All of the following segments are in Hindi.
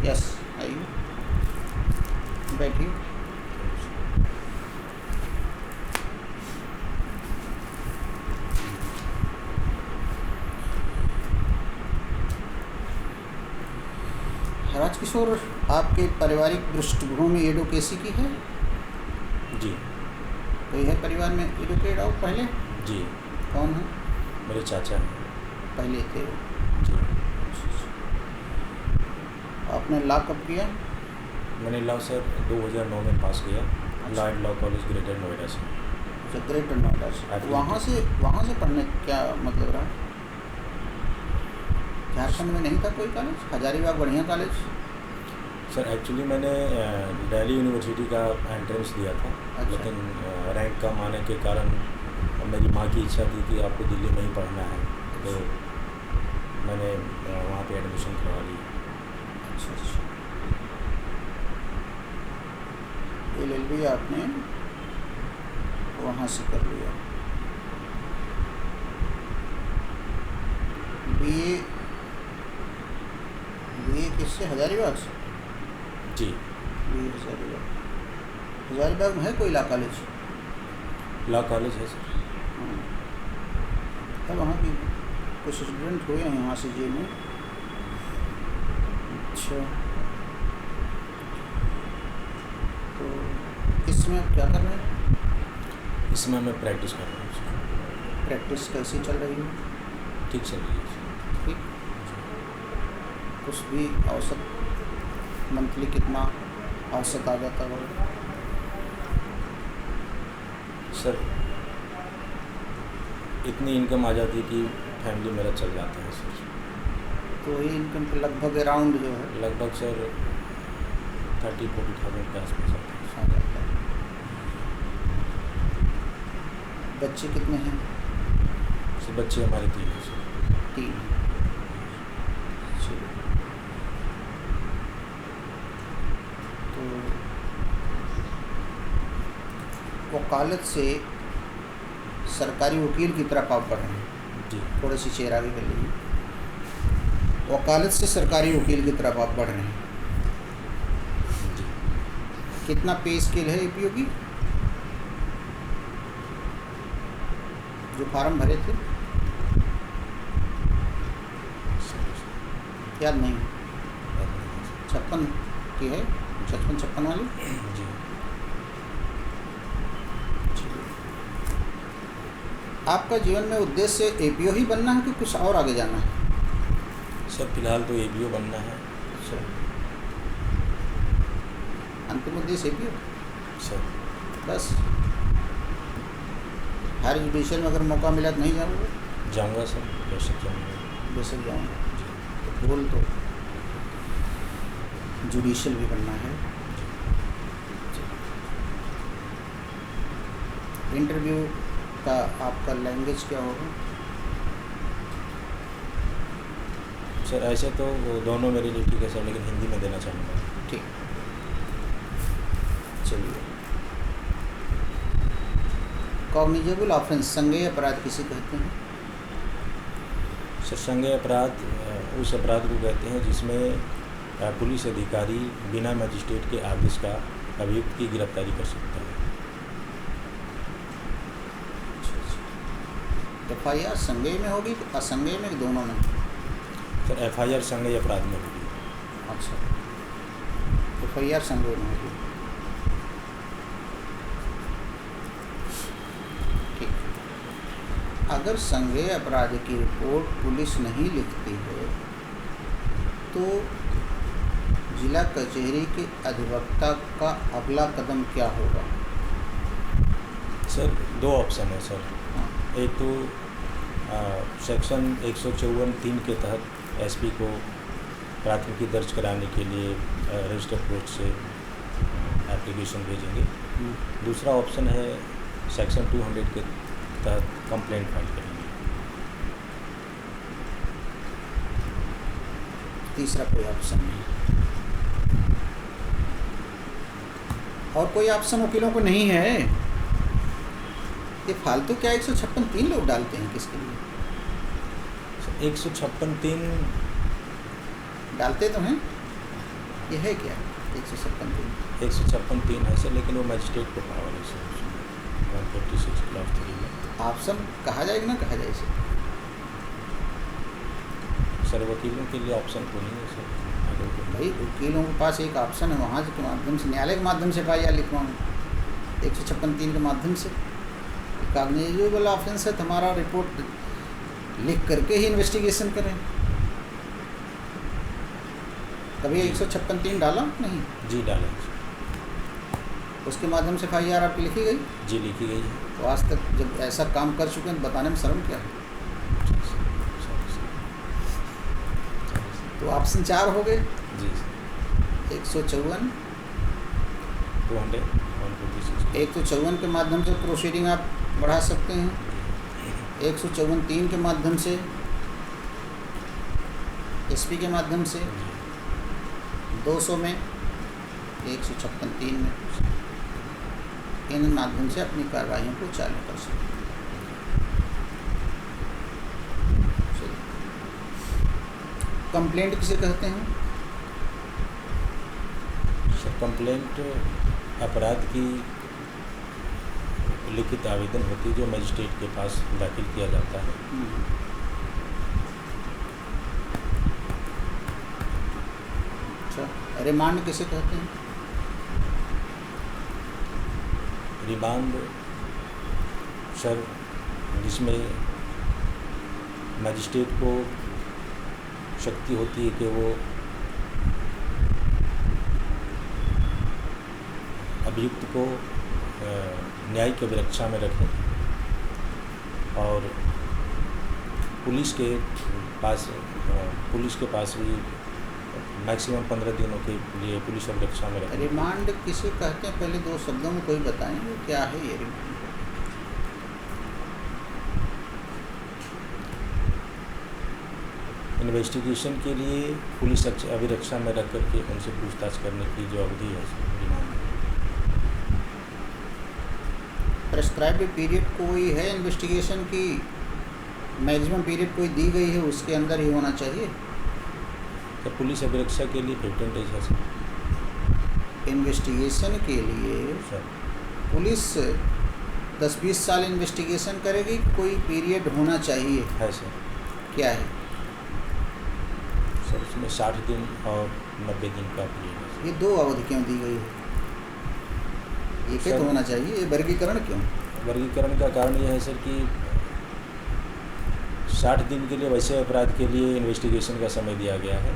यस, आइए बैठिए। राजकिशोर, आपके पारिवारिक पृष्ठभूमि एडवोकेसी की है? जी। कोई है परिवार में एडवोकेट और पहले? जी। कौन है? मेरे चाचा हैं। पहले थे वो? जी। आपने लॉ कब किया? मैंने लॉ सर 2009 में पास किया, law and law college greater Noida से। अच्छा, ग्रेटर नोएडा से। वहाँ से पढ़ने क्या मतलब रहा? झारखंड में नहीं था कोई कॉलेज? हजारीबाग बढ़िया कॉलेज। सर एक्चुअली मैंने दिल्ली यूनिवर्सिटी का एंट्रेंस दिया था। अच्छा। लेकिन रैंक कम आने के कारण मेरी माँ की इच्छा थी कि आपको दिल्ली में ही पढ़ना है, तो मैंने वहाँ पे एडमिशन करवा ली। अच्छा अच्छा। LLB आपने वहाँ से कर लिया। BA किससे? हजारीबाग से? जी। BA हजारीबाग। हजारीबाग में है कोई लॉ कॉलेज? लॉ कॉलेज है सर। है वहाँ की कुछ स्टूडेंट हुए हैं यहाँ से जे में? अच्छा, तो इसमें आप क्या कर रहे हैं? इसमें मैं प्रैक्टिस कर रहा हूँ सर। प्रैक्टिस कैसी चल रही है? ठीक चल रही है सर। ठीक। कुछ भी औसत मंथली कितना औसत आ जाता होगा? सर इतनी इनकम आ जाती है कि फैमिली मेरा चल जाता है सर। तो वही इनकम के लगभग अराउंड जो है लगभग सर 30-40,000 के आसपास आता है। आ जाता है। बच्चे कितने हैं? सर बच्चे हमारे 3 हैं सर। 3। चलिए, तो वकालत से सरकारी वकील की तरफ आप बढ़ रहे हैं। जी। थोड़ी सी चेहरा भी कर लीजिए। वकालत से सरकारी वकील की तरफ आप बढ़ रहे हैं। जी। कितना पे स्केल है APO की? जो फार्म भरे थे याद नहीं? 56 की है? 56 वाली? जी। आपका जीवन में उद्देश्य APO ही बनना है कि कुछ और आगे जाना है? सर फिलहाल तो APO बनना है। अच्छा, अंतिम उद्देश्य APO सर बस? हायर जुडिशियल में अगर मौका मिला तो नहीं जाऊँगा? जाऊंगा सर, बेशक जाऊंगा। बेशक जाऊँगा। तो गोल तो जुडिशियल भी बनना है। इंटरव्यू का आपका लैंग्वेज क्या होगा? सर ऐसे तो दोनों मेरे लिए ठीक है सर, लेकिन हिंदी में देना चाहूँगा। ठीक, चलिए। कॉग्निजेबल ऑफेंस, संज्ञेय अपराध किसे कहते हैं? सर संज्ञेय अपराध उस अपराध को कहते हैं जिसमें पुलिस अधिकारी बिना मजिस्ट्रेट के आदेश का अभियुक्त की गिरफ्तारी कर सकता है। FIR संज्ञेय में होगी तो असंज्ञेय में, दोनों में? सर FIR संज्ञेय अपराध में होगी। अच्छा, FIR संज्ञेय में होगी। ठीक। अगर संज्ञेय अपराध की रिपोर्ट पुलिस नहीं लिखती है तो जिला कचहरी के अधिवक्ता का अगला कदम क्या होगा? सर 2 ऑप्शन है सर। हाँ। एक तो सेक्शन 154(3) के तहत SP को प्राथमिकी दर्ज कराने के लिए रजिस्टर कोर्ट से एप्लीकेशन भेजेंगे। दूसरा ऑप्शन है सेक्शन 200 के तहत कंप्लेंट फाइल करेंगे। तीसरा कोई ऑप्शन नहीं? और कोई ऑप्शन वकीलों को नहीं है? ये फालतू क्या 156(3) लोग डालते हैं किसके लिए? 156(3) डालते तो हैं। ये है क्या 156(3)? 156(3) है सर, लेकिन वो मजिस्ट्रेट को पावर है सर, 156 क्लास 3 में। ऑप्शन कहा जाए कि ना कहा जाए इसे? सर वकीलों के लिए ऑप्शन को नहीं है सर, अगर कोई- भाई वकीलों के पास एक ऑप्शन है, वहाँ के माध्यम से, न्यायालय के माध्यम से FIR लिखवाऊँ 156(3) के माध्यम से। कॉग्निजेबल ऑफेंस है तो हमारा रिपोर्ट लिख करके ही इन्वेस्टिगेशन करें। कभी 156(3) डाला नहीं? जी डालें सर। उसके माध्यम से FIR आपकी लिखी गई? जी लिखी गई है। तो आज तक जब ऐसा काम कर चुके हैं तो बताने में शर्म क्या है? तो ऑप्शन 4 हो गए। जी सर। 154 156 154 के माध्यम से प्रोसीडिंग आप बढ़ा सकते हैं। 154(3) के माध्यम से, SP के माध्यम से, 200 में, 156(3) में, इन माध्यम से अपनी कार्रवाइयों को चालू कर सकते हैं। कंप्लेंट किसे कहते हैं? सर कंप्लेंट अपराध की लिखित आवेदन होती है जो मजिस्ट्रेट के पास दाखिल किया जाता है। अच्छा, रिमांड किसे कहते हैं? रिमांड सर जिसमें मजिस्ट्रेट को शक्ति होती है कि वो अभियुक्त को न्यायिक अभिरक्षा में रखें और पुलिस के पास भी मैक्सिमम 15 दिनों के लिए पुलिस अभिरक्षा में रखें। रिमांड किसे कहते हैं, पहले 2 शब्दों में कोई बताएंगे क्या है ये रिमांड? इन्वेस्टिगेशन के लिए पुलिस अभिरक्षा में रख करके उनसे पूछताछ करने की जो अवधि है रिमांड। प्रेस्क्राइब्ड पीरियड कोई है इन्वेस्टिगेशन की? मैक्सिमम पीरियड कोई दी गई है, उसके अंदर ही होना चाहिए? तो पुलिस अभिरक्षा के लिए 15 डेज है सर। इन्वेस्टिगेशन के लिए सर पुलिस 10-20 साल इन्वेस्टिगेशन करेगी, कोई पीरियड होना चाहिए? है सर। क्या है? सर उसमें 60 दिन और 90 दिन का पीरियड है। ये 2 अवधि क्यों दी गई है? एक ही तो होना चाहिए, ये वर्गीकरण क्यों? वर्गीकरण का कारण यह है सर कि 60 दिन के लिए वैसे अपराध के लिए इन्वेस्टिगेशन का समय दिया गया है,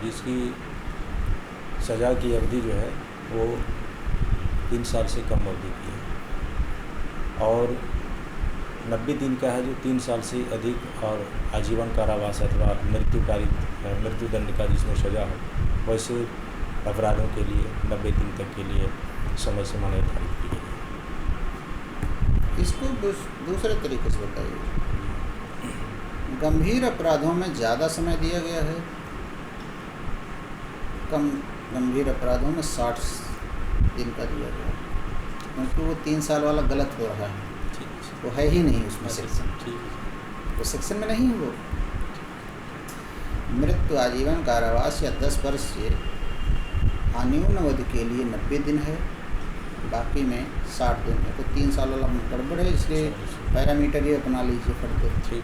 जिसकी सज़ा की अवधि जो है वो 3 साल से कम अवधि की है, और 90 दिन का है जो 3 साल से अधिक और आजीवन कारावास अथवा मृत्युदंड का जिसमें सज़ा हो, वैसे अपराधों के लिए 90 दिन तक के लिए समय सीमा निर्धारित की गई है। इसको दूसरे तरीके से बताइए। गंभीर अपराधों में ज़्यादा समय दिया गया है, कम गंभीर अपराधों में 60 दिन का दिया गया है, क्योंकि वो 3 साल वाला गलत हो रहा है। वो है ही नहीं उसमें सेक्शन, वो सेक्शन में नहीं है। वो मृत्यु आजीवन कारावास या 10 वर्ष से अन्यून अवधि के लिए 90 दिन है, बाकी में 60 दिन है। तो 3 साल वाला गड़बड़ है, इसलिए पैरामीटर ये अपना लीजिए फटते।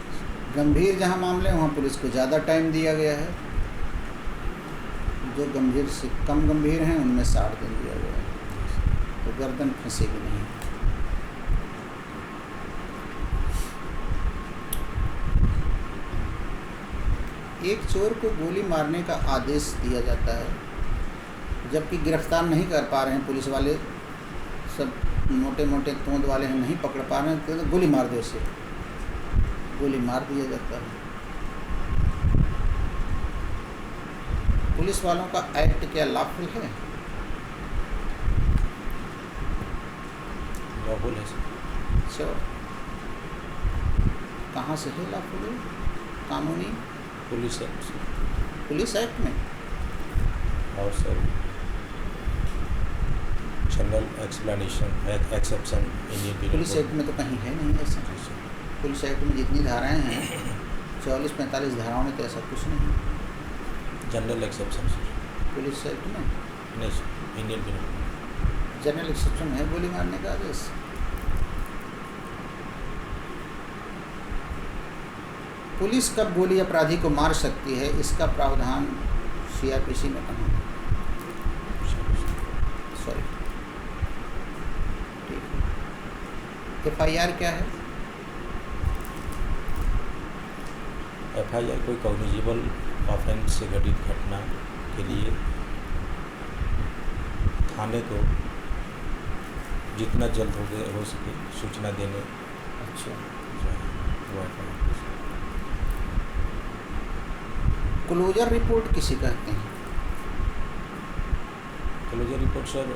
गंभीर जहाँ मामले वहाँ पुलिस को ज़्यादा टाइम दिया गया है, जो गंभीर से कम गंभीर हैं उनमें 60 दिन दिया गया है, तो गर्दन फंसेगी नहीं। एक चोर को गोली मारने का आदेश दिया जाता है, जबकि गिरफ्तार नहीं कर पा रहे हैं पुलिस वाले, सब मोटे मोटे तोंद वाले हैं, नहीं पकड़ पा रहे हैं, तो गोली मार दो इसे, गोली मार दिया जाता है। पुलिस वालों का एक्ट क्या लॉफुल है? लॉफुल है सर। श्योर? कहाँ से है लॉफुल? कानूनी पुलिस एक्ट से। पुलिस एक्ट में? और sir general exception Indian police act में तो कहीं है नहीं ऐसा। पुलिस एक्ट में जितनी धाराएं हैं 44-45 धाराओं में तो ऐसा कुछ नहीं है। General exception sir. Police act में नहीं sir, Indian penal general exception है गोली मारने का आदेश। पुलिस कब गोली अपराधी को मार सकती है, इसका प्रावधान CRPC में कहाँ है? सॉरी, ठीक है। FIR क्या है? FIR कोई कॉग्निजेबल ऑफेंस से घटित घटना के लिए थाने को जितना जल्द हो सके सूचना देने अच्छा, जो है वो FIR। क्लोजर रिपोर्ट किसे कहते हैं? Closure report sir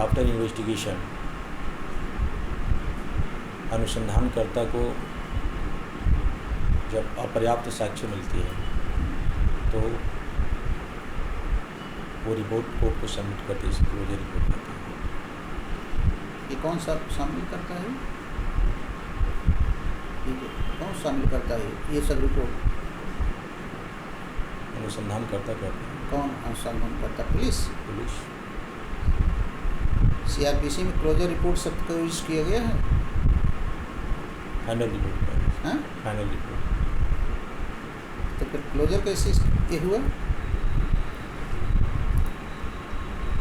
after investigation अनुसंधानकर्ता को जब अपर्याप्त साक्ष्य मिलती है तो वो रिपोर्ट कोर्ट को सबमिट करते इसे क्लोजर रिपोर्ट कहते हैं। ये कौन सा शामिल करता है? ये कौन शामिल करता है ये सब रिपोर्ट? अनुसंधानकर्ता कहते हैं। कौन अनुसंधान करता? पुलिस। पुलिस। CRPC में क्लोजर रिपोर्ट शब्द का यूज किया गया है? फाइनल रिपोर्ट हाँ, फाइनल रिपोर्ट। तो फिर क्लोजर कैसे ये हुआ?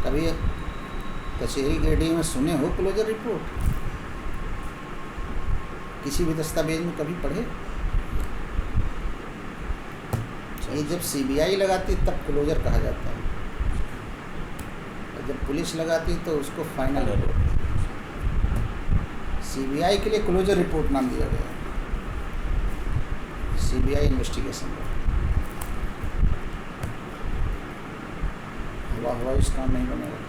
कभी कचहरी ग्रेडिंग में सुने हो क्लोजर रिपोर्ट? किसी भी दस्तावेज में कभी पढ़े? ये जब CBI लगाती तब क्लोजर कहा जाता है, और जब पुलिस लगाती तो उसको फाइनल रिपोर्ट। CBI के लिए क्लोजर रिपोर्ट नाम दिया गया है, CBI इन्वेस्टिगेशन का। हुआ इस काम नहीं बनेगा।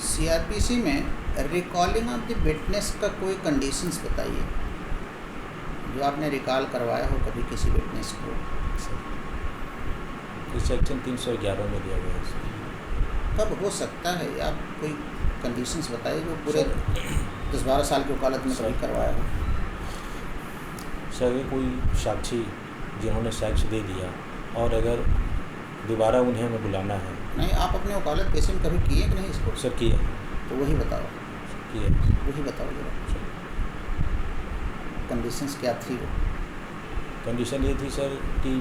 CRPC में रिकॉलिंग ऑफ द विटनेस का कोई कंडीशंस बताइए, जो आपने रिकॉल करवाया हो कभी किसी विटनेस को। इस सेक्शन 311 में दिया गया है। कब हो सकता है? आप कोई कंडीशंस बताइए जो पूरे 10-12 साल की वकालत में कभी करवाया हो। सर कोई साक्षी जिन्होंने साक्ष्य दे दिया और अगर दोबारा उन्हें हमें बुलाना है। नहीं, आप अपने वकालत पेशे में कभी किए कि नहीं इसको? सर किए। तो वही बताओ, किए। वही बताओ जरा, कंडीशंस क्या थी वो? कंडीशन ये थी सर कि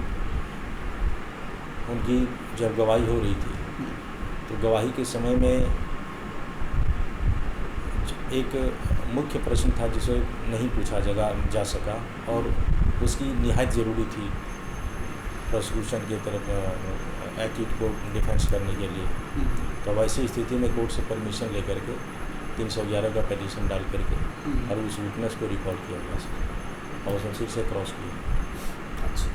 उनकी जब गवाही हो रही थी तो गवाही के समय में एक मुख्य प्रश्न था जिसे नहीं पूछा जा सका और उसकी निहायत ज़रूरी थी प्रोसिक्यूशन की तरफ एक्यूट को डिफेंस करने के लिए। तो वैसी स्थिति में कोर्ट से परमिशन लेकर के 311 का पिटीशन डाल करके और उस विटनेस को रिकॉल किया गया सर, और उसी से क्रॉस किया। अच्छा,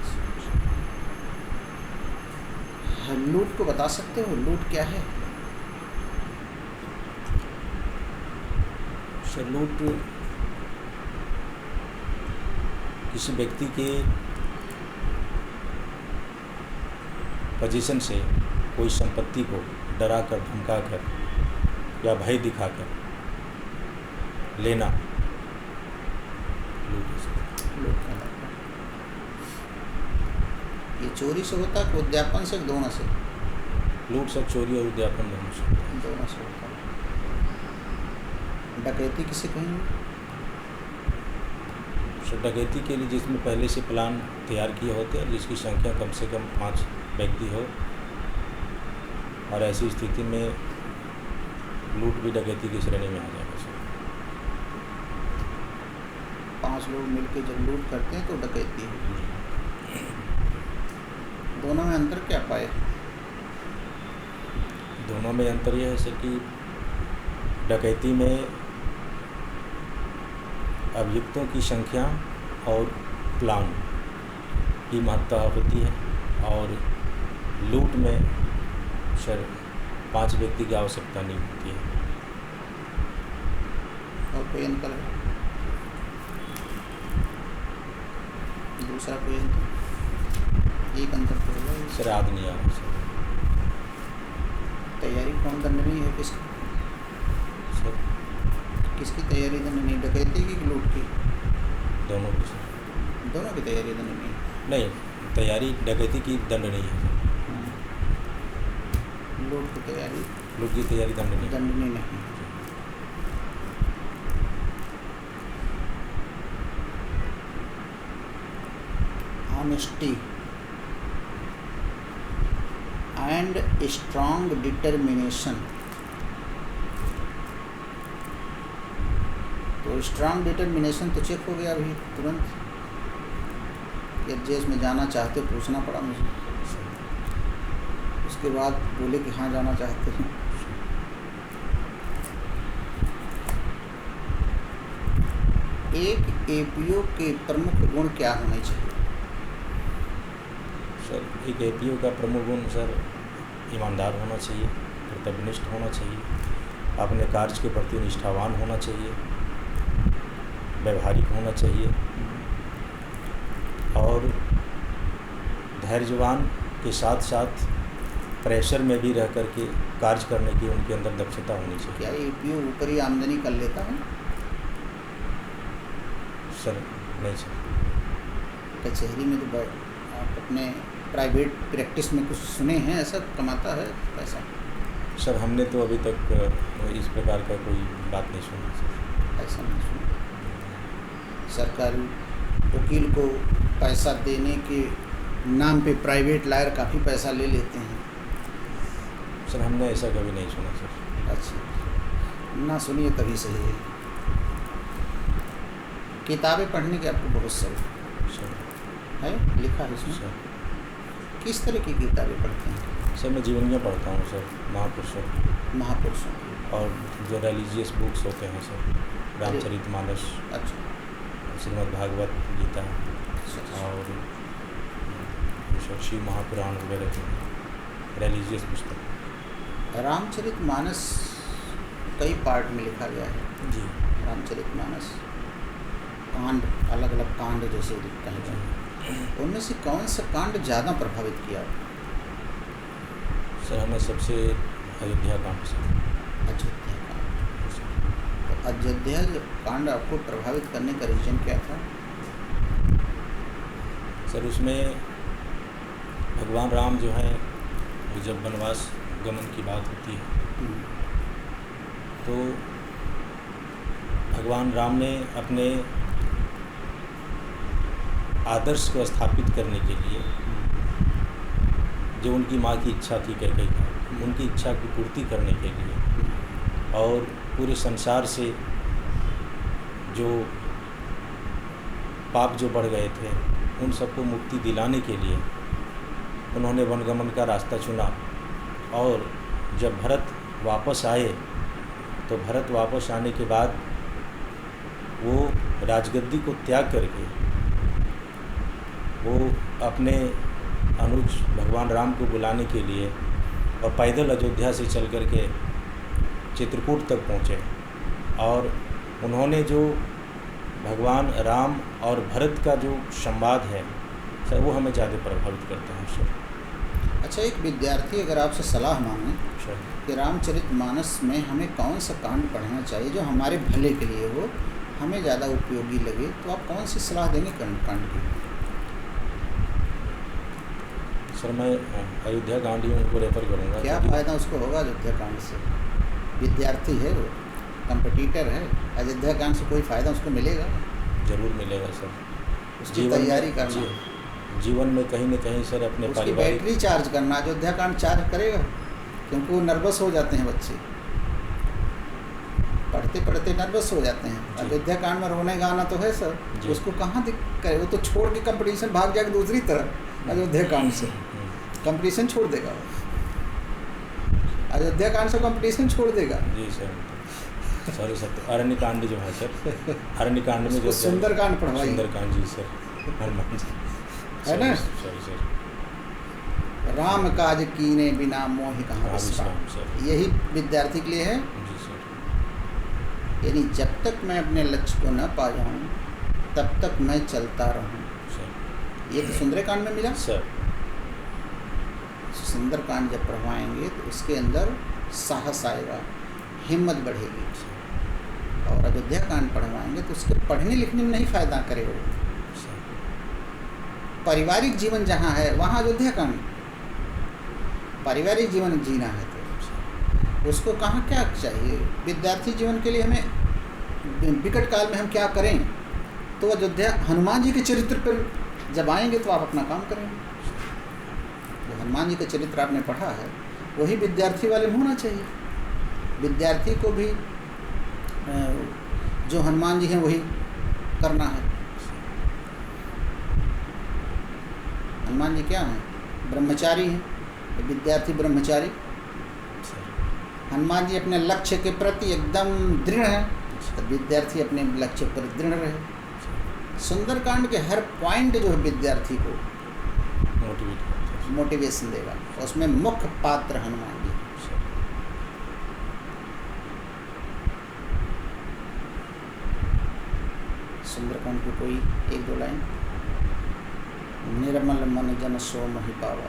लूट को बता सकते हो? लूट क्या है? सर लूट किसी व्यक्ति के पोजीशन से कोई संपत्ति को डरा कर, धमका कर या भय दिखाकर लेना लूट है सर। लूट कहलाता है। ये चोरी से होता है कि उद्यापन से, दोनों से? लूट सर चोरी और उद्यापन दोनों से होता है। दोनों से होता है। डकैती किसे कहेंगे? सर डकैती के लिए जिसमें पहले से प्लान तैयार किए होते हैं, जिसकी संख्या कम से कम 5 व्यक्ति हो, और ऐसी स्थिति में लूट भी डकैती की श्रेणी में आ जाएगा सर। 5 लोग मिलकर जब लूट करते हैं तो डकैती है। दोनों में अंतर क्या पाए? दोनों में अंतर यह है सर कि डकैती में अभियुक्तों की संख्या और प्लान की महत्ता होती है, और लूट में सर 5 व्यक्ति की आवश्यकता नहीं होती है। और कोई अंतर है? दूसरा कोई अंतर? एक अंतर तो होगा सर याद नहीं आ रहा सर। तैयारी कौन दंडनीय है? किसकी सर किसकी तैयारी दंडनीय? डकैती की कि लूट की? दोनों की सर। दोनों की तैयारी दंडनीय है। नहीं, तैयारी डकैती की दंडनीय है। लूट की तैयारी लूट की तैयारी दंडनीय है। दंडनीय नहीं। Honesty and strong determination. तो स्ट्रॉन्ग डिटर्मिनेशन तो चेक हो गया अभी तुरंत, या जेल में जाना चाहते हो, पूछना पड़ा मुझे, उसके बाद बोले कि हाँ जाना चाहते हैं। एक एपीओ के प्रमुख गुण क्या होने चाहिए? सर, एक एपीओ का प्रमुख गुण सर ईमानदार होना चाहिए, कर्तव्यनिष्ठ होना चाहिए, अपने कार्य के प्रति निष्ठावान होना चाहिए, व्यवहारिक होना चाहिए और धैर्यवान के साथ साथ प्रेशर में भी रह कर के कार्य करने की उनके अंदर दक्षता होनी चाहिए। क्या एपीओ ऊपरी आमदनी कर लेता है? सर नहीं सर। कचहरी में तो आप अपने प्राइवेट प्रैक्टिस में कुछ सुने हैं ऐसा कमाता है पैसा? सर हमने तो अभी तक इस प्रकार का कोई बात नहीं सुनी सर। ऐसा नहीं सुना। सरकारी वकील को पैसा देने के नाम पे प्राइवेट लॉयर काफ़ी पैसा ले लेते हैं। सर हमने ऐसा कभी नहीं सुना सर। अच्छा, ना सुनिए तभी सही है। किताबें पढ़ने के आपको बहुत सारी सर है, लिखा है इसमें। सर किस तरह की किताबें पढ़ते हैं? सर मैं जीवनियाँ पढ़ता हूँ सर, महापुरुषों की। और जो रिलीजियस बुक्स होते हैं सर, रामचरितमानस, अच्छा, श्रीमद् भागवत गीता अच्छा। और शिव महापुराण वगैरह रिलीजियस पुस्तक। रामचरितमानस कई पार्ट में लिखा गया है। जी रामचरितमानस कांड, अलग अलग कांड जैसे लिखते हैं, उनमें से कौन सा कांड ज़्यादा प्रभावित किया? सर हमें सबसे अयोध्या कांड से। अयोध्या कांड। तो अयोध्या कांड आपको प्रभावित करने का रीज़न क्या था? सर उसमें भगवान राम जो है, जब वनवास गमन की बात होती है तो भगवान राम ने अपने आदर्श को स्थापित करने के लिए जो उनकी माँ की इच्छा थी कैकेयी का, उनकी इच्छा की पूर्ति करने के लिए और पूरे संसार से जो पाप जो बढ़ गए थे उन सबको मुक्ति दिलाने के लिए उन्होंने वनगमन का रास्ता चुना। और जब भरत वापस आए तो भरत वापस आने के बाद वो राजगद्दी को त्याग करके वो अपने अनुज भगवान राम को बुलाने के लिए और पैदल अयोध्या से चल कर के चित्रकूट तक पहुँचे। और उन्होंने जो भगवान राम और भरत का जो संवाद है सर, वो हमें ज़्यादा प्रभावित करता है सर। अच्छा, एक विद्यार्थी अगर आपसे सलाह मांगे सर कि रामचरितमानस में हमें कौन सा कांड पढ़ना चाहिए जो हमारे भले के लिए हो, हमें ज़्यादा उपयोगी लगे, तो आप कौन सी सलाह देंगे कांड की? सर मैं अयोध्या कांड ही उनको रेफर करूँगा। क्या फ़ायदा उसको होगा अयोध्या कांड से? विद्यार्थी है वो, कंपटीटर है, अयोध्या कांड से कोई फ़ायदा उसको मिलेगा? जरूर मिलेगा सर। उसकी तैयारी करना, जीवन में कहीं न कहीं सर अपने उसकी बैटरी चार्ज करना। अयोध्या कांड चार्ज करेगा, क्योंकि वो नर्वस हो जाते हैं बच्चे, पढ़ते पढ़ते नर्वस हो जाते हैं। अयोध्या कांड में रोने गाना तो है सर, उसको कहाँ दिख करे? वो तो छोड़ के कंपटीशन भाग जाएगा दूसरी तरफ। अयोध्या कांड से कंपटीशन छोड़ देगा, अयोध्या कांड से कंपटीशन छोड़ देगा। जी सर। सॉरी सर, अरण्य कांड जो है सर, अरण्य कांड में जो सुंदर कांड पढ़वाइए। सुंदर कांड जी सर, हनुमान जी है ना? Sorry sir. राम काज कीने बिना मोहि कहाँ विश्राम, सर यही विद्यार्थी के लिए है। जी सर। यानी जब तक मैं अपने लक्ष्य को न पा जाऊँ तब तक मैं चलता रहूँ। सर ये तो सुंदरकांड में मिला सर। सुंदरकांड जब पढ़वाएंगे तो उसके अंदर साहस आएगा, हिम्मत बढ़ेगी। और अयोध्या कांड पढ़वाएंगे तो उसके पढ़ने लिखने में नहीं फ़ायदा करेगा। पारिवारिक जीवन जहाँ है वहाँ अयोध्या कांड, पारिवारिक जीवन जीना है तो उसको कहाँ क्या चाहिए। विद्यार्थी जीवन के लिए हमें विकट काल में हम क्या करें, तो अयोध्या हनुमान जी के चरित्र पर जब आएंगे तो आप अपना काम करेंगे। जो हनुमान जी का चरित्र आपने पढ़ा है वही विद्यार्थी वाले में होना चाहिए। विद्यार्थी को भी जो हनुमान जी हैं वही करना है। हनुमान जी क्या हैं? ब्रह्मचारी हैं, तो विद्यार्थी ब्रह्मचारी। हनुमान जी अपने लक्ष्य के प्रति एकदम दृढ़ हैं, तो विद्यार्थी अपने लक्ष्य पर दृढ़ रहे। सुंदरकांड के हर पॉइंट जो है विद्यार्थी को मोटिवेशन देगा, उसमें मुख्य पात्र हनुमान जी। सुंदरकांड की कोई एक दो लाइन। निर्मल मन जन सो मोहि पावा,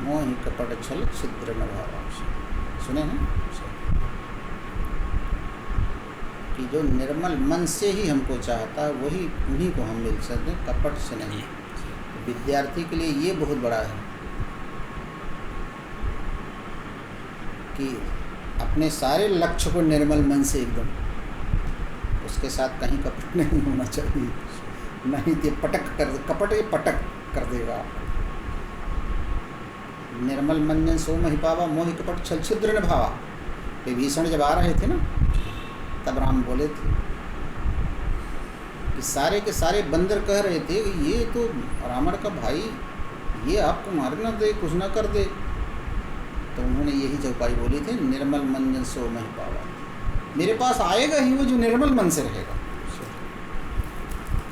मोहि कपट छल छिद्र न भावा। सुने हैं कि जो निर्मल मन से ही हमको चाहता है वही उन्हीं को हम मिल सकते हैं, कपट से नहीं। विद्यार्थी के लिए ये बहुत बड़ा है कि अपने सारे लक्ष्य को निर्मल मन से एकदम, उसके साथ कहीं कपट नहीं होना चाहिए, नहीं तो कपट ये पटक कर देगा। निर्मल मन जन सो मोहि पावा, मोहि कपट छल छिद्र न भावा। विभीषण जब आ रहे थे ना तब राम बोले थे कि सारे के सारे बंदर कह रहे थे कि ये तो रावण का भाई, ये आपको मार ना दे, कुछ ना कर दे। तो उन्होंने यही चौपाई बोली थी, निर्मल मन जन सो मोहि पावा। मेरे पास आएगा ही वो जो निर्मल मन से रहेगा,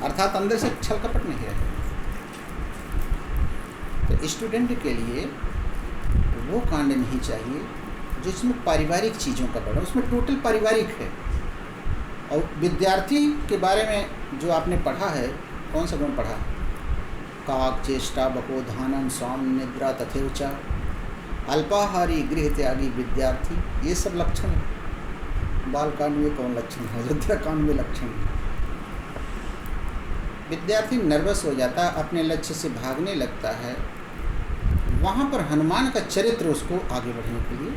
अर्थात अंदर से छल कपट नहीं रहेगा। तो स्टूडेंट के लिए वो कांड नहीं चाहिए जिसमें पारिवारिक चीज़ों का बड़ा, उसमें टोटल पारिवारिक है। और विद्यार्थी के बारे में जो आपने पढ़ा है, कौन सा गुण पढ़ा है? काक चेष्टा बकोधानम स्वाम निद्रा तथेवचा, अल्पाहारी गृह त्यागी विद्यार्थी, ये सब लक्षण है। बाल कांड में कौन लक्षण है? अयोध्या कांड में लक्षण है। विद्यार्थी नर्वस हो जाता है, अपने लक्ष्य से भागने लगता है, वहाँ पर हनुमान का चरित्र उसको आगे बढ़ने के लिए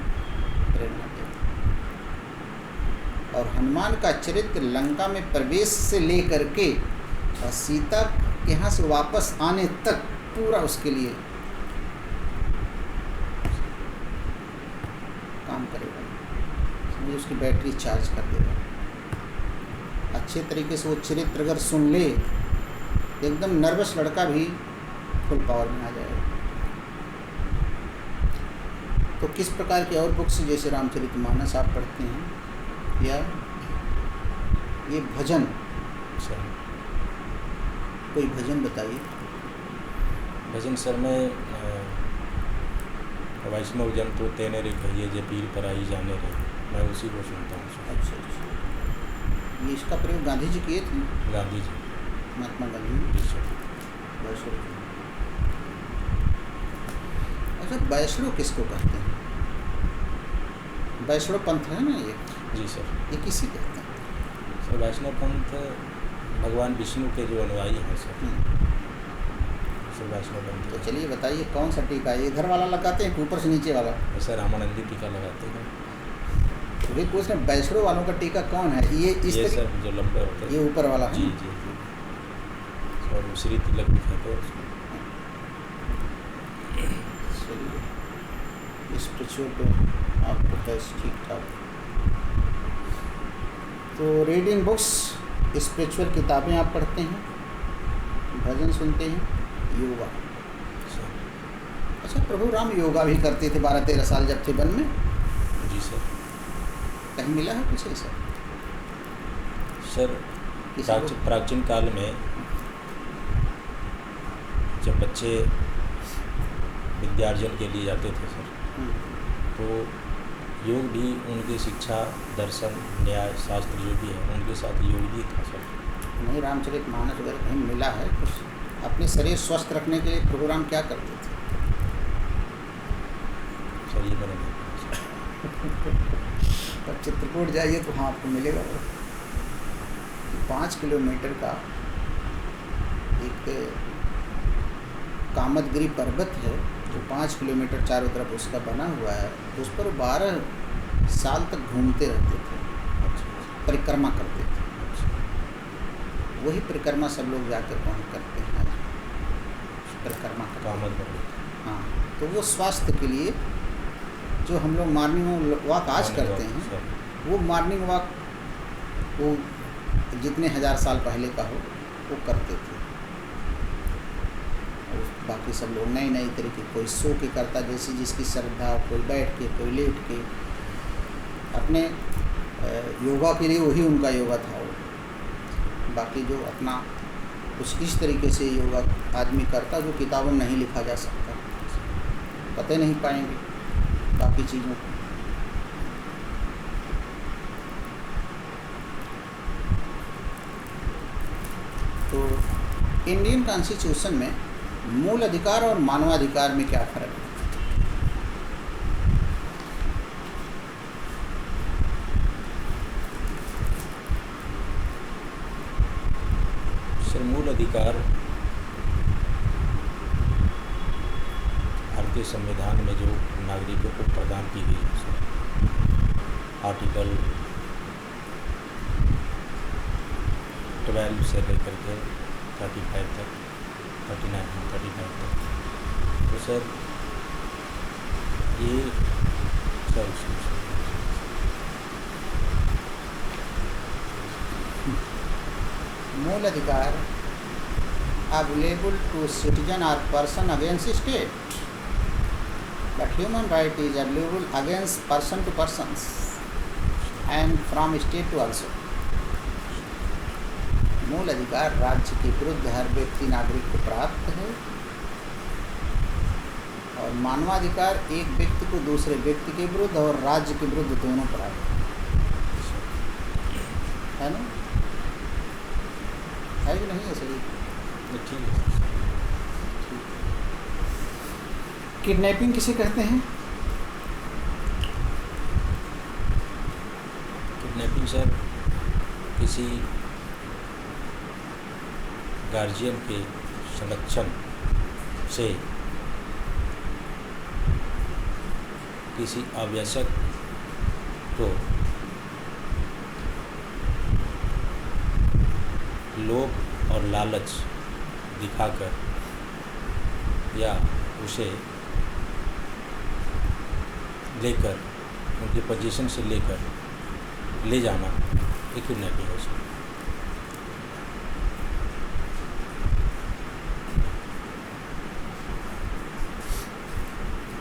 प्रेरणा देता है। और हनुमान का चरित्र लंका में प्रवेश से लेकर के और सीता के यहाँ से वापस आने तक पूरा उसके लिए काम करेगा, समझिए उसकी बैटरी चार्ज कर देगा। अच्छे तरीके से वो चरित्र अगर सुन ले, एकदम नर्वस लड़का भी फुल पावर में आ जाएगा। तो किस प्रकार की और बुक्स जैसे रामचरितमानस आप पढ़ते हैं, या ये भजन, कोई भजन बताइए। भजन सर में वैष्णव जन तो तेने रे कहिए जे पीर पर आई जाने रहे, मैं उसी को सुनता हूँ। अच्छा, ये इसका प्रयोग गांधी जी किए थे? गांधी जी, महात्मा गांधी। अच्छा, वैष्णव किसको कहते हैं? वैष्णव पंथ है ना ये? जी सर। ये किसी कहते हैं? सर वैष्णव पंथ भगवान विष्णु के जो अनुयायी हैं सर, सर वैष्णव पंथ। तो चलिए बताइए कौन सा टीका है? इधर वाला लगाते हैं ऊपर से नीचे वाला? सर रामानंदी टीका लगाते हैं। तो भी पूछ रहे वैष्णव वालों का टीका कौन है? ये इस सर जो लंबे होते हैं, ये ऊपर वाला है? जी जी जी। और श्री तिलक लिखा है उसमें। स्पिरिचुअल पे आपको टेस्ट ठीक ठाक। तो रीडिंग बुक्स, स्पिरिचुअल किताबें आप पढ़ते हैं, भजन सुनते हैं, योगा। अच्छा, प्रभु राम योगा भी करते थे 12-13 साल जब थे वन में? जी सर। कहीं मिला है कुछ ऐसा? सर प्राचीन काल में जब बच्चे विद्यार्जन के लिए जाते थे सर, तो योग भी उनकी शिक्षा, दर्शन, न्याय, शास्त्र जो भी है उनके साथ योग भी था सर। नहीं, रामचरितमानस अगर कहीं मिला है कुछ। अपने शरीर स्वस्थ रखने के लिए प्रभु राम क्या करते थे? सर ये मैंने देखा। पर चित्रकूट जाइए तो हाँ आपको मिलेगा। 5 किलोमीटर का एक कामदगिरी पर्वत है जो 5 किलोमीटर चारों तरफ उसका बना हुआ है, तो उस पर 12 साल तक घूमते रहते थे, परिक्रमा करते थे। वही परिक्रमा सब लोग जाकर वहाँ करते हैं, परिक्रमा करते हैं। हाँ, तो वो स्वास्थ्य के लिए जो हम लोग मॉर्निंग वॉक आज करते हैं, वो मॉर्निंग वॉक वो जितने हज़ार साल पहले का हो वो करते थे। और बाकी सब लोग नई नई तरीके, कोई सो के करता जैसी जिसकी श्रद्धा, कोई बैठ के, कोई लेट के। अपने योगा के लिए वही उनका योगा था वो। बाकी जो अपना कुछ इस तरीके से योगा आदमी करता जो किताबों में नहीं लिखा जा सकता, पता नहीं पाएंगे बाकी चीज़ों को। तो इंडियन कॉन्स्टिट्यूशन में मूल अधिकार और मानवाधिकार में क्या फ़र्क है? सर, मूल अधिकार भारतीय संविधान में जो नागरिकों को प्रदान की गई है सर, आर्टिकल 12 से लेकर के 35 तक, 35 तक। तो सर ये मूल अधिकार available to citizen or person against state, but human right is available against person to persons and from state to also. मूल अधिकार राज्य के विरुद्ध हर व्यक्ति नागरिक को प्राप्त है, और मानवाधिकार एक व्यक्ति को दूसरे व्यक्ति के विरुद्ध और राज्य के विरुद्ध दोनों प्राप्त है ना? है कि नहीं? ऐसे ही ठीक है। किडनैपिंग किसे कहते हैं? किडनैपिंग सर किसी गार्जियन के संरक्षण से किसी अवयस्क को लोभ और लालच दिखाकर या उसे लेकर उनके पोजीशन से लेकर ले जाना एक किडनैपिंग हो सकती है।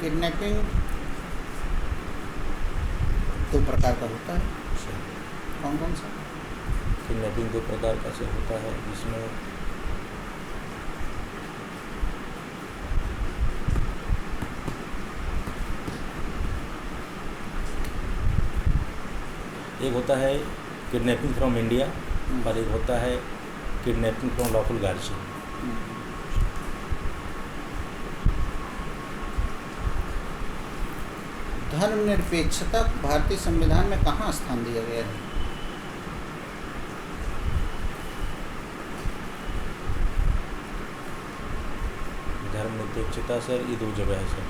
किडनैपिंग 2 प्रकार का होता है। कौन कौन सा? किडनैपिंग 2 प्रकार का से होता है, जिसमें एक होता है किडनैपिंग फ्रॉम इंडिया और एक होता है किडनैपिंग फ्रॉम लॉफुल गार्जियन। धर्मनिरपेक्षता भारतीय संविधान में कहाँ स्थान दिया गया है? धर्मनिरपेक्षता सर ये 2 जगह है सर।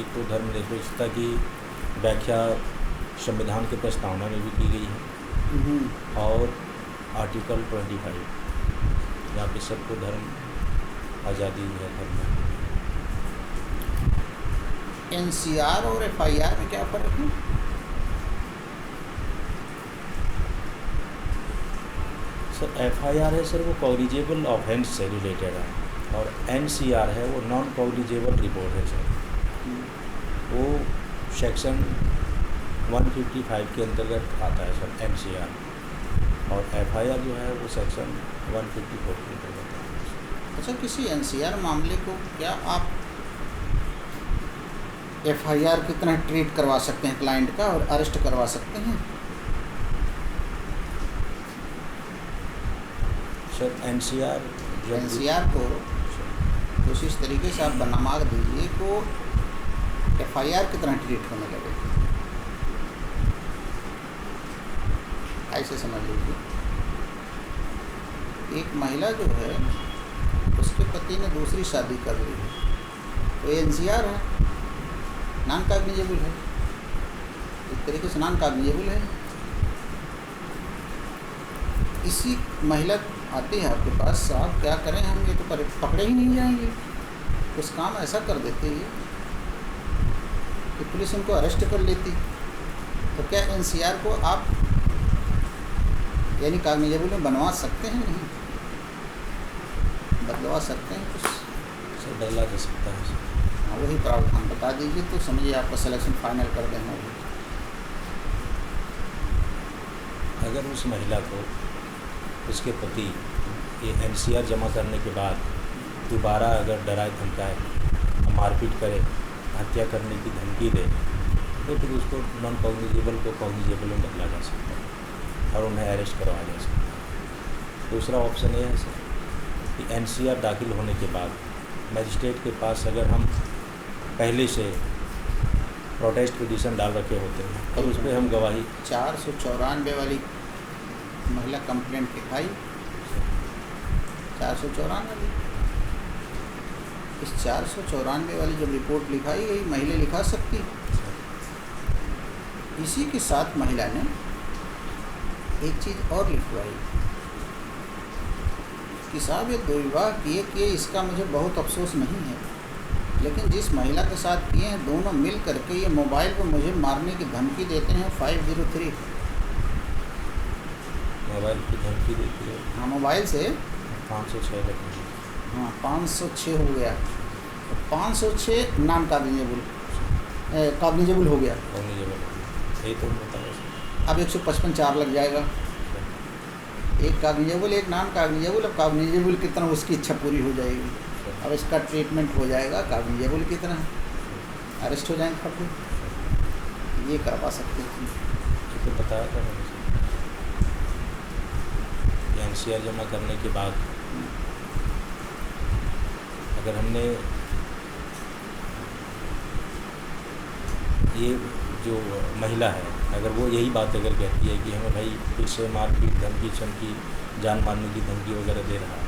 एक तो धर्मनिरपेक्षता की व्याख्या संविधान के प्रस्तावना में भी की गई है, और आर्टिकल 25 जहाँ पे सबको धर्म आज़ादी है धर्म। NCR और FIR में क्या फ़र्क है? सर FIR है सर वो कॉग्निजेबल ऑफेंस से रिलेटेड है, और NCR है वो नॉन कॉग्निजेबल रिपोर्ट है सर। वो सेक्शन 155 के अंतर्गत आता है सर NCR, और FIR जो है वो सेक्शन 154 के अंतर्गत आता है। अच्छा, किसी NCR मामले को क्या आप FIR की तरह ट्रीट करवा सकते हैं क्लाइंट का और अरेस्ट करवा सकते हैं? सर NCR को कुछ इस तरीके से आप बना दीजिए को FIR की तरह ट्रीट होने लगे, ऐसे समझ लीजिए। एक महिला जो है उसके पति ने दूसरी शादी कर ली है, तो ये NCR है, नॉन कॉग्निजेबल है, एक तरीके से नॉन कॉग्निजेबल है। इसी महिला आती है आपके पास, साहब क्या करें हम, ये तो पकड़े ही नहीं जाएंगे, कुछ काम ऐसा कर देते हैं कि पुलिस इनको अरेस्ट कर लेती। तो क्या NCR को आप यानी कॉग्निजेबल में बनवा सकते हैं? नहीं बदलवा सकते हैं कुछ? सर बदला जा सकता है। हाँ, वही प्रावधान बता दीजिए तो समझिए आपका सिलेक्शन फाइनल कर देना। अगर उस महिला को उसके पति ये NCR जमा करने के बाद दोबारा अगर डराए धमकाए, मारपीट करे, हत्या करने की धमकी दे, तो फिर उसको नॉन कॉग्निजेबल को कॉग्निजेबल में बदला जा सकता है और उन्हें अरेस्ट करवाया जा सकता है। दूसरा ऑप्शन ये है सर कि NCR दाखिल होने के बाद मजिस्ट्रेट के पास अगर हम पहले से प्रोटेस्ट पिटीशन डाल रखे होते हैं और उस पर हम गवाही 494 वाली महिला कंप्लेंट लिखाई, 494 इस 494 वाली जब रिपोर्ट लिखाई गई, महिला लिखा सकती। इसी के साथ महिला ने एक चीज़ और लिखवाई कि साहब ये दो विवाह किए इसका मुझे बहुत अफसोस नहीं है, लेकिन जिस महिला के साथ किए हैं दोनों मिल करके ये मोबाइल पर मुझे मारने की धमकी देते हैं। 503 मोबाइल की धमकी देती है। हाँ, मोबाइल से 506 लग। हाँ 506 हो गया, तो 506 नॉन कॉग्निजेबल कॉग्निजेबल हो गया। कॉग्निजेबल यही तो बताया। अब 155 4 लग जाएगा, एक कॉग्निजेबल एक नॉन कॉग्निजेबल। अब कॉग्निजेबल की तरह उसकी इच्छा पूरी हो जाएगी, अब इसका ट्रीटमेंट हो जाएगा कॉग्निजेबल की तरह, अरेस्ट हो जाएंगे खबर। ये करवा सकते थे तो बताया था मैंने। NCR जमा करने के बाद अगर हमने ये जो महिला है अगर वो यही बात अगर कहती है कि हमें भाई फिर से मारपीट धमकी चमकी जान मारने की धमकी वगैरह दे रहा है,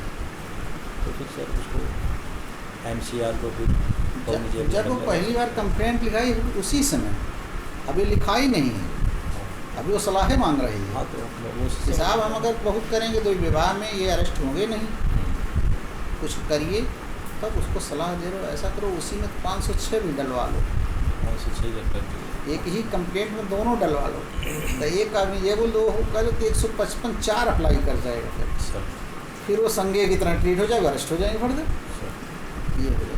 तो फिर सर उसको NCR को फिर जब वो पहली बार कंप्लेंट लिखाई उसी समय, अभी लिखाई नहीं है, अभी वो सलाहें मांग रही है। हाँ, तो वो साहब हम अगर बहुत करेंगे तो विवाह में ये अरेस्ट होंगे नहीं, कुछ करिए, तब उसको सलाह दे रहे हो ऐसा करो। उसी में 506 भी डलवा लो, 506 एक ही कंप्लेंट में दोनों डलवा लो, तो एक कॉग्निजेबल दो होगा तो 155 4 अप्लाई कर जाएगा, फिर वो संज्ञेय की तरह ट्रीट हो जाएगा, अरेस्ट हो जाएंगे फर्दर, ये हो जाएगा।